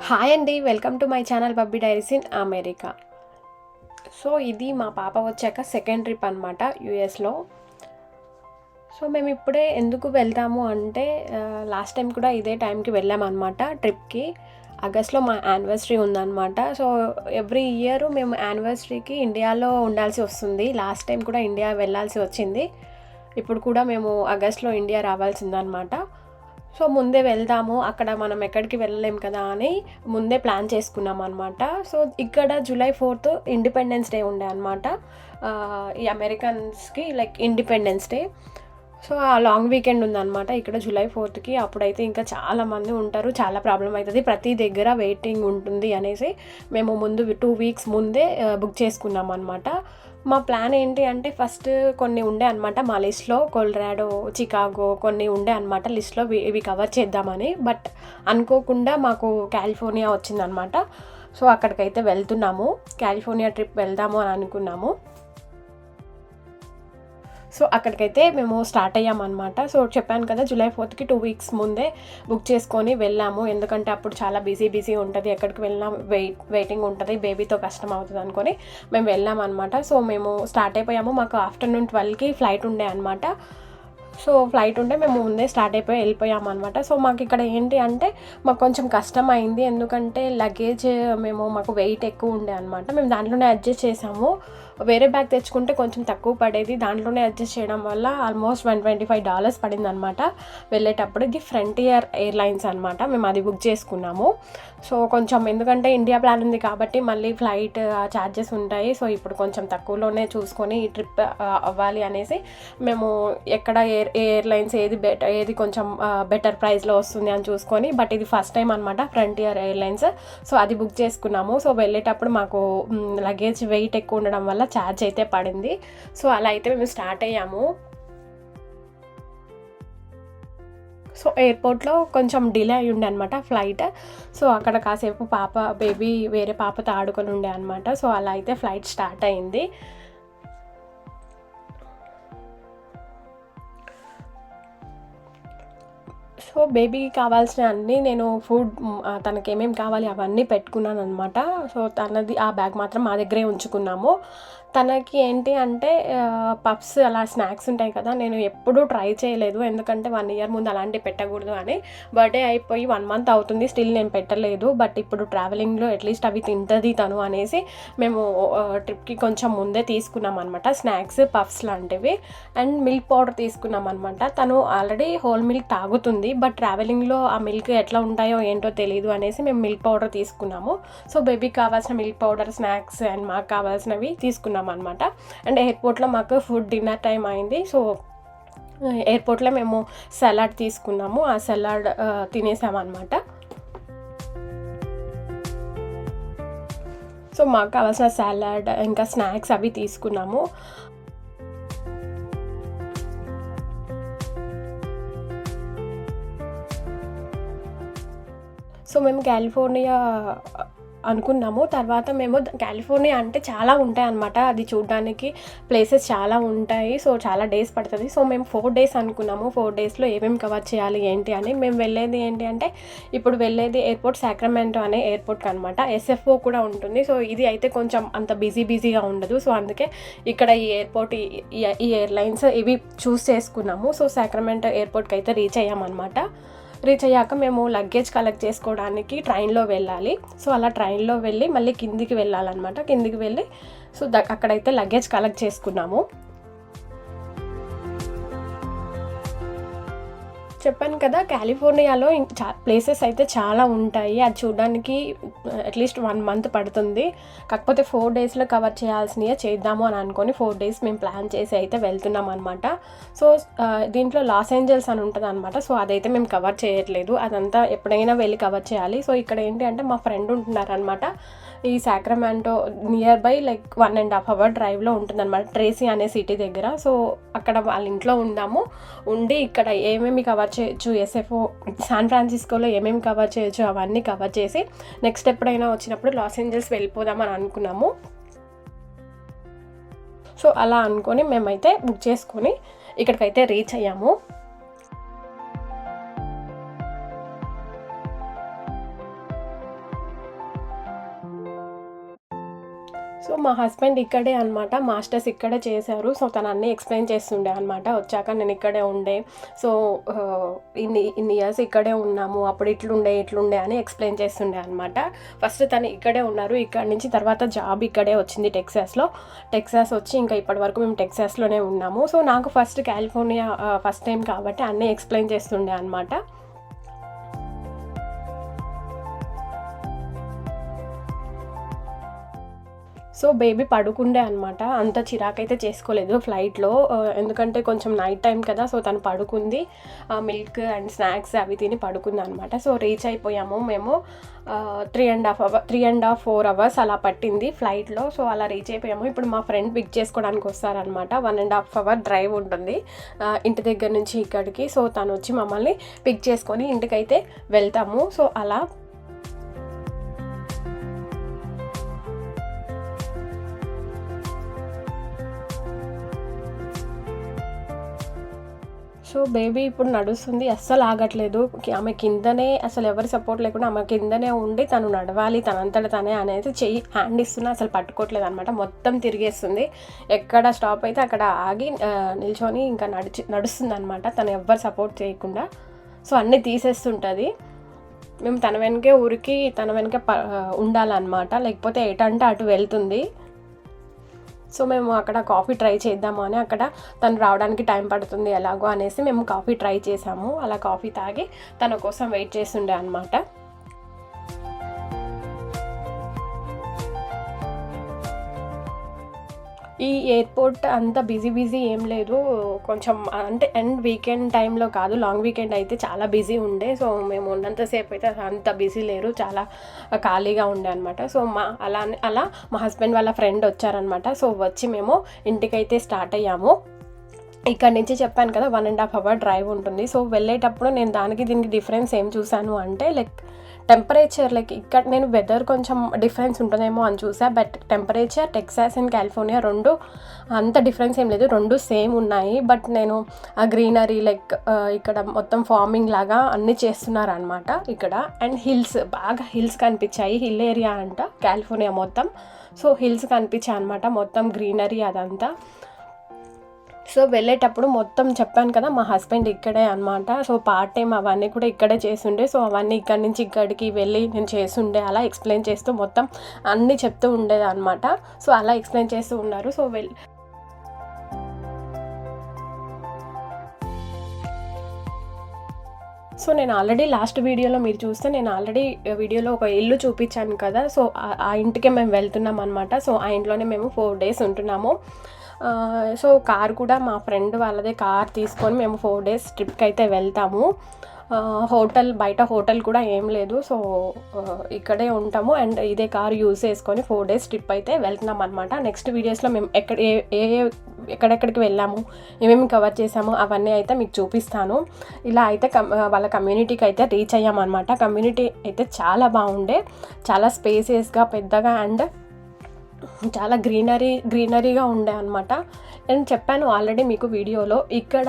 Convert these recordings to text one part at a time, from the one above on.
Hi అండి, welcome to my channel Bubby diaries in America. So ఇది మా పాప వచ్చాక సెకండ్ ట్రిప్ అనమాట యూఎస్లో. సో మేము ఇప్పుడే ఎందుకు వెళ్తాము అంటే లాస్ట్ టైం కూడా ఇదే టైంకి వెళ్ళామన్నమాట ట్రిప్కి. ఆగస్ట్లో మా యానివర్సరీ ఉందన్నమాట. సో ఎవ్రీ ఇయర్ మేము యానివర్సరీకి ఇండియాలో ఉండాల్సి వస్తుంది. లాస్ట్ టైం కూడా ఇండియా వెళ్ళాల్సి వచ్చింది. ఇప్పుడు కూడా మేము ఆగస్ట్లో ఇండియా రావాల్సిందనమాట. సో ముందే వెళ్దాము, అక్కడ మనం ఎక్కడికి వెళ్ళలేం కదా అని ముందే ప్లాన్ చేసుకున్నాం అనమాట. సో ఇక్కడ జూలై 4th ఇండిపెండెన్స్ డే ఉండే అనమాట. ఈ అమెరికన్స్కి లైక్ ఇండిపెండెన్స్ డే. సో ఆ లాంగ్ వీకెండ్ ఉందన్నమాట ఇక్కడ జూలై 4th. అప్పుడైతే ఇంకా చాలామంది ఉంటారు, చాలా ప్రాబ్లం అవుతుంది, ప్రతి దగ్గర వెయిటింగ్ ఉంటుంది అనేసి మేము ముందు 2 weeks ముందే బుక్ చేసుకున్నాం అనమాట. మా ప్లాన్ ఏంటి అంటే ఫస్ట్ కొన్ని ఉండే అనమాట మా లిస్ట్లో, కొలరాడో, చికాగో కొన్ని ఉండే అనమాట లిస్ట్లో, ఇవి కవర్ చేద్దామని. బట్ అనుకోకుండా మాకు కాలిఫోర్నియా వచ్చిందనమాట. సో అక్కడికైతే వెళ్తున్నాము, కాలిఫోర్నియా ట్రిప్ వెళ్దాము అని అనుకున్నాము. సో అక్కడికైతే మేము స్టార్ట్ అయ్యామన్నమాట. సో చెప్పాను కదా జూలై 4th 2 weeks ముందే బుక్ చేసుకొని వెళ్ళాము. ఎందుకంటే అప్పుడు చాలా బిజీ ఉంటుంది, ఎక్కడికి వెళ్ళినా వెయిటింగ్ ఉంటుంది, బేబీతో కష్టం అవుతుంది అనుకొని మేము వెళ్ళామన్నమాట. సో మేము స్టార్ట్ అయిపోయాము. మాకు ఆఫ్టర్నూన్ 12కి ఫ్లైట్ ఉండే అనమాట. సో ఫ్లైట్ ఉంటే మేము ముందే స్టార్ట్ అయిపోయి వెళ్ళిపోయామన్నమాట. సో మాకు ఇక్కడ ఏంటి అంటే మాకు కొంచెం కష్టం అయింది, ఎందుకంటే లగేజ్ మాకు వెయిట్ ఎక్కువ ఉండే అనమాట. మేము దాంట్లోనే అడ్జస్ట్ చేసాము. వేరే బ్యాగ్ తెచ్చుకుంటే కొంచెం తక్కువ పడేది, దాంట్లోనే అడ్జస్ట్ చేయడం వల్ల ఆల్మోస్ట్ $125 పడింది అనమాట వెళ్ళేటప్పుడు. ఇది ఫ్రంటియర్ ఎయిర్లైన్స్ అనమాట, మేము అది బుక్ చేసుకున్నాము. సో కొంచెం ఎందుకంటే ఇండియా ప్లాన్ ఉంది కాబట్టి మళ్ళీ ఫ్లైట్ ఛార్జెస్ ఉంటాయి. సో ఇప్పుడు కొంచెం తక్కువలోనే చూసుకొని ఈ ట్రిప్ అవ్వాలి అనేసి మేము ఎక్కడ ఎయిర్లైన్స్ ఏది కొంచెం బెటర్ ప్రైస్లో వస్తుంది అని చూసుకొని, బట్ ఇది ఫస్ట్ టైం అనమాట ఫ్రంటియర్ ఎయిర్లైన్స్. సో అది బుక్ చేసుకున్నాము. సో వెళ్ళేటప్పుడు మాకు లగేజ్ వెయిట్ ఎక్కువ ఉండడం వల్ల ఛార్జ్ అయితే పడింది. సో అలా అయితే మేము స్టార్ట్ అయ్యాము. సో ఎయిర్పోర్ట్లో కొంచెం డిలే అయి ఉండే అనమాట ఫ్లైట్. సో అక్కడ కాసేపు బేబీ వేరే పాపతో ఆడుకొని ఉండే అనమాట. సో అలా అయితే ఫ్లైట్ స్టార్ట్ అయింది. సో బేబీకి కావాల్సిన అన్నీ నేను ఫుడ్ తనకి ఏమేమి కావాలి అవన్నీ పెట్టుకున్నాను అనమాట. సో తనది ఆ బ్యాగ్ మాత్రం మా దగ్గరే ఉంచుకున్నాము. తనకి ఏంటి అంటే పప్స్ అలా స్నాక్స్ ఉంటాయి కదా, నేను ఎప్పుడూ ట్రై చేయలేదు, ఎందుకంటే 1 year ముందు అలాంటివి పెట్టకూడదు అని. బర్త్డే అయిపోయి 1 month అవుతుంది, స్టిల్ నేను పెట్టలేదు. బట్ ఇప్పుడు ట్రావెలింగ్లో అట్లీస్ట్ అవి తింటుంది తను అనేసి మేము ట్రిప్కి కొంచెం ముందే తీసుకున్నాం అనమాట. స్నాక్స్, పఫ్స్ లాంటివి అండ్ మిల్క్ పౌడర్ తీసుకున్నాం అనమాట. తను ఆల్రెడీ హోల్ మిల్క్ తాగుతుంది, బట్ ట్రావెలింగ్లో ఆ మిల్క్ ఎట్లా ఉంటాయో ఏంటో తెలియదు అనేసి మేము మిల్క్ పౌడర్ తీసుకున్నాము. సో బేబీకి కావాల్సిన మిల్క్ పౌడర్, స్నాక్స్ అండ్ మాకు కావాల్సినవి తీసుకున్నాం అనమాట. అండ్ ఎయిర్పోర్ట్లో మాకు డిన్నర్ టైం అయింది. సో ఎయిర్పోర్ట్లో మేము సలాడ్ తీసుకున్నాము, ఆ సలాడ్ తినేసామన్నమాట. సో మాకు కావాల్సిన సలాడ్ ఇంకా స్నాక్స్ అవి తీసుకున్నాము. సో మేము కాలిఫోర్నియా అనుకున్నాము. తర్వాత మేము కాలిఫోర్నియా అంటే చాలా ఉంటాయి అన్నమాట, అది చూడడానికి ప్లేసెస్ చాలా ఉంటాయి. సో చాలా డేస్ పడుతుంది. సో మేము 4 days అనుకున్నాము. 4 daysలో ఏమేమి కవర్ చేయాలి ఏంటి అని. మేము వెళ్ళేది ఏంటి అంటే ఇప్పుడు వెళ్ళేది ఎయిర్పోర్ట్ సాక్రమెంటో అనే ఎయిర్పోర్ట్కి అనమాట. SFO కూడా ఉంటుంది. సో ఇది అయితే కొంచెం అంత బిజీగా ఉండదు. సో అందుకే ఇక్కడ ఈ ఎయిర్పోర్ట్, ఈ ఎయిర్లైన్స్ ఇవి చూస్ చేసుకున్నాము. సో సాక్రమెంటో ఎయిర్పోర్ట్కి అయితే రీచ్ అయ్యామన్నమాట. రీచ్ అయ్యాక మేము లగేజ్ కలెక్ట్ చేసుకోవడానికి ట్రైన్లో వెళ్ళాలి. సో అలా ట్రైన్లో వెళ్ళి మళ్ళీ కిందికి వెళ్ళాలన్నమాట. కిందికి వెళ్ళి సో అక్కడైతే లగేజ్ కలెక్ట్ చేసుకున్నాము. చెప్పాను కదా కాలిఫోర్నియాలో ప్లేసెస్ అయితే చాలా ఉంటాయి, అది చూడడానికి అట్లీస్ట్ 1 month పడుతుంది. కాకపోతే 4 daysలో కవర్ చేయాల్సినవి చేద్దాము అని అనుకొని 4 days మేము ప్లాన్ చేసి అయితే వెళ్తున్నాం అనమాట. సో దీంట్లో లాస్ ఏంజల్స్ అని ఉంటుంది అనమాట. సో అదైతే మేము కవర్ చేయట్లేదు, అదంతా ఎప్పుడైనా వెళ్ళి కవర్ చేయాలి. సో ఇక్కడ ఏంటి అంటే మా ఫ్రెండ్ ఉంటున్నారనమాట ఈ Sacramento near by like 1.5 hour డ్రైవ్లో ఉంటుందన్నమాట, ట్రేసీ అనే సిటీ దగ్గర. సో అక్కడ వాళ్ళ ఇంట్లో ఉండి ఇక్కడ ఏమేమి కవర్ చేయొచ్చు, SFO శాన్ ఫ్రాన్సిస్కోలో ఏమేమి కవర్ చేయొచ్చు అవన్నీ కవర్ చేసి నెక్స్ట్ ఎప్పుడైనా వచ్చినప్పుడు లాస్ ఏంజల్స్ వెళ్ళిపోదామని అనుకున్నాము. సో అలా అనుకొని మేమైతే బుక్ చేసుకొని ఇక్కడికైతే రీచ్ అయ్యాము. మా హస్బెండ్ ఇక్కడే అనమాట, మాస్టర్స్ ఇక్కడే చేశారు. సో తను అన్నీ ఎక్స్ప్లెయిన్ చేస్తుండే అనమాట. వచ్చాక నేను ఇక్కడే ఉండే, సో ఇన్ని ఇయర్స్ ఇక్కడే ఉన్నాము, అప్పుడు ఇట్లుండే అని ఎక్స్ప్లెయిన్ చేస్తుండే అనమాట. ఫస్ట్ తను ఇక్కడే ఉన్నారు, ఇక్కడ నుంచి తర్వాత జాబ్ ఇక్కడే వచ్చింది టెక్సాస్ వచ్చి ఇంకా ఇప్పటి వరకు మేము టెక్సాస్లోనే ఉన్నాము. సో నాకు ఫస్ట్ కాలిఫోర్నియా ఫస్ట్ టైం కాబట్టి అన్నీ ఎక్స్ప్లెయిన్ చేస్తుండే అనమాట. సో బేబీ పడుకుండే అనమాట. అంత చిరాకైతే చేసుకోలేదు ఫ్లైట్లో, ఎందుకంటే కొంచెం నైట్ టైం కదా. సో తను పడుకుంది, మిల్క్ అండ్ స్నాక్స్ అవి తిని పడుకుంది అనమాట. సో రీచ్ అయిపోయాము మేము. 3.5-4 అవర్స్ అలా పట్టింది ఫ్లైట్లో. సో అలా రీచ్ అయిపోయాము. ఇప్పుడు మా ఫ్రెండ్ పిక్ చేసుకోవడానికి వస్తారనమాట. 1.5 అవర్ డ్రైవ్ ఉంటుంది ఇంటి దగ్గర నుంచి ఇక్కడికి. సో తను వచ్చి మమ్మల్ని పిక్ చేసుకొని ఇంటికైతే వెళ్తాము. సో అలా సో బేబీ ఇప్పుడు నడుస్తుంది, అస్సలు ఆగట్లేదు. ఆమె కిందనే, అసలు ఎవరి సపోర్ట్ లేకుండా ఆమె కిందనే ఉండి తను నడవాలి తనంతట తనే అనేది హ్యాండ్ ఇస్తున్నా అసలు పట్టుకోవట్లేదు అనమాట. మొత్తం తిరిగేస్తుంది. ఎక్కడ స్టాప్ అయితే అక్కడ ఆగి నిల్చొని ఇంకా నడుస్తుంది అనమాట, తను ఎవ్వరు సపోర్ట్ చేయకుండా. సో అన్నీ తీసేస్తుంటుంది. మేము తన వెనకే ఊరికి తన వెనకే ఉండాలన్నమాట, లేకపోతే ఎటంటే అటు వెళ్తుంది. సో మేము అక్కడ కాఫీ ట్రై చేద్దాము అని, అక్కడ తను రావడానికి టైం పడుతుంది ఎలాగో అనేసి మేము కాఫీ ట్రై చేసాము. అలా కాఫీ తాగి తన కోసం వెయిట్ చేస్తుండే అనమాట. ఈ ఎయిర్పోర్ట్ అంత బిజీ ఏం లేదు, కొంచెం అంటే అండ్ వీకెండ్ టైంలో కాదు, లాంగ్ వీకెండ్ అయితే చాలా బిజీ ఉండే. సో మేము ఉన్నంతసేపు అయితే అంత బిజీ లేరు, చాలా ఖాళీగా ఉండే అనమాట. సో అలా మా హస్బెండ్ వాళ్ళ ఫ్రెండ్ వచ్చారనమాట. సో వచ్చి మేము ఇంటికైతే స్టార్ట్ అయ్యాము. ఇక్కడ నుంచి చెప్పాను కదా 1.5 అవర్ డ్రైవ్ ఉంటుంది. సో వెళ్ళేటప్పుడు నేను దీనికి డిఫరెన్స్ ఏం చూసాను అంటే, లైక్ టెంపరేచర్, లైక్ ఇక్కడ నేను వెదర్ కొంచెం డిఫరెన్స్ ఉంటుందేమో అని చూసా. But temperature Texas and California రెండు అంత డిఫరెన్స్ ఏం లేదు, రెండు సేమ్ ఉన్నాయి. బట్ నేను ఆ గ్రీనరీ, లైక్ ఇక్కడ మొత్తం ఫార్మింగ్ లాగా అన్నీ చేస్తున్నారు అనమాట ఇక్కడ. అండ్ బాగా హిల్స్ కనిపించాయి, హిల్ ఏరియా అంట కాలిఫోర్నియా మొత్తం. సో హిల్స్ కనిపించాయి అనమాట, మొత్తం గ్రీనరీ అదంతా. సో వెళ్ళేటప్పుడు మొత్తం చెప్పాను కదా మా హస్బెండ్ ఇక్కడే అనమాట. సో పార్ట్ టైం అవన్నీ కూడా ఇక్కడే చేస్తుండే. సో అవన్నీ ఇక్కడి నుంచి ఇక్కడికి వెళ్ళి నేను చేస్తుండే, అలా ఎక్స్ప్లెయిన్ చేస్తూ మొత్తం అన్నీ చెప్తూ ఉండేది అనమాట. సో అలా ఎక్స్ప్లెయిన్ చేస్తూ ఉన్నారు. సో నేను ఆల్రెడీ లాస్ట్ వీడియోలో మీరు చూస్తే నేను ఆల్రెడీ వీడియోలో ఒక ఇల్లు చూపించాను కదా. సో ఆ ఇంటికే మేము వెళ్తున్నాం అనమాట. సో ఆ ఇంట్లోనే మేము 4 days ఉంటున్నాము. సో కార్ కూడా మా ఫ్రెండ్ వాళ్ళదే కార్ తీసుకొని మేము 4 days ట్రిప్కి అయితే వెళ్తాము. బయట హోటల్ కూడా ఏం లేదు. సో ఇక్కడే ఉంటాము అండ్ ఇదే కార్ యూజ్ చేసుకొని 4 days ట్రిప్ అయితే వెళ్తున్నాం అనమాట. నెక్స్ట్ వీడియోస్లో మేము ఎక్కడెక్కడికి వెళ్ళాము, ఏమేమి కవర్ చేసాము అవన్నీ అయితే మీకు చూపిస్తాను. ఇలా అయితే వాళ్ళ కమ్యూనిటీకి అయితే రీచ్ అయ్యామన్నమాట. కమ్యూనిటీ అయితే చాలా బాగుండే, చాలా స్పేసియస్గా పెద్దగా అండ్ చాలా గ్రీనరీగా ఉండే అనమాట. నేను చెప్పాను ఆల్రెడీ మీకు వీడియోలో, ఇక్కడ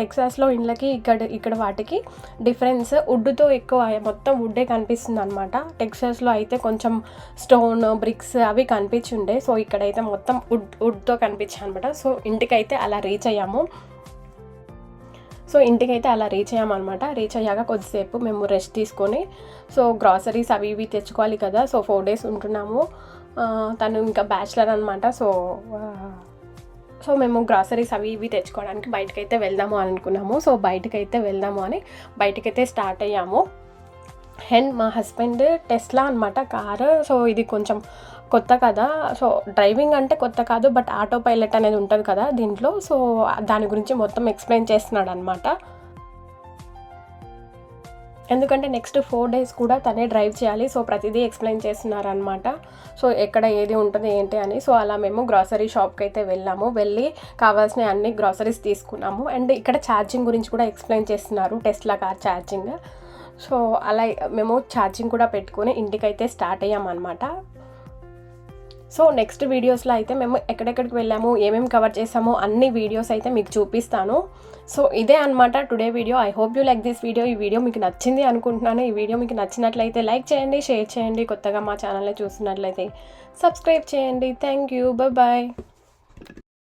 టెక్సాస్లో ఇండ్లకి ఇక్కడ వాటికి డిఫరెన్స్ వుడ్తో ఎక్కువ, మొత్తం వుడ్డే కనిపిస్తుంది అనమాట. టెక్సాస్లో అయితే కొంచెం స్టోన్ బ్రిక్స్ అవి కనిపించుండే. సో ఇక్కడైతే మొత్తం వుడ్తో కనిపించాయి అనమాట. సో ఇంటికైతే అలా రీచ్ అయ్యాము. అనమాట. రీచ్ అయ్యాక కొద్దిసేపు మేము రెస్ట్ తీసుకొని, సో గ్రాసరీస్ అవి ఇవి తెచ్చుకోవాలి కదా. సో 4 days ఉంటున్నాము. తను ఇంకా బ్యాచిలర్ అనమాట. సో మేము గ్రాసరీస్ అవి ఇవి తెచ్చుకోవడానికి బయటకైతే వెళ్దాము అని అనుకున్నాము. సో బయటకైతే స్టార్ట్ అయ్యాము. అండ్ మా హస్బెండ్ టెస్లా అనమాట కారు. సో ఇది కొంచెం కొత్త కదా. సో డ్రైవింగ్ అంటే కొత్త కాదు, బట్ ఆటో పైలట్ అనేది ఉంటుంది కదా దీంట్లో. సో దాని గురించి మొత్తం ఎక్స్ప్లెయిన్ చేస్తున్నాడు అనమాట. ఎందుకంటే నెక్స్ట్ 4 days కూడా తనే డ్రైవ్ చేయాలి. సో ప్రతిదీ ఎక్స్ప్లెయిన్ చేస్తున్నారనమాట. సో ఎక్కడ ఏది ఉంటుంది ఏంటి అని. సో అలా మేము గ్రాసరీ షాప్కి అయితే వెళ్ళి కావాల్సిన అన్ని గ్రాసరీస్ తీసుకున్నాము. అండ్ ఇక్కడ ఛార్జింగ్ గురించి కూడా ఎక్స్ప్లెయిన్ చేస్తున్నారు, టెస్లా కార్ ఛార్జింగ్. సో అలా మేము ఛార్జింగ్ కూడా పెట్టుకొని ఇంటికైతే స్టార్ట్ అయ్యామన్నమాట. సో నెక్స్ట్ వీడియోస్లో అయితే మేము ఎక్కడెక్కడికి వెళ్ళాము, ఏమేమి కవర్ చేసామో అన్ని వీడియోస్ అయితే మీకు చూపిస్తాను. సో ఇదే అనమాట today video. I hope you like this video. ఈ వీడియో మీకు నచ్చింది అనుకుంటున్నాను. ఈ వీడియో మీకు నచ్చినట్లయితే లైక్ చేయండి, షేర్ చేయండి. కొత్తగా మా ఛానల్ని చూస్తున్నట్లయితే సబ్స్క్రైబ్ చేయండి. Thank you. బాయ్.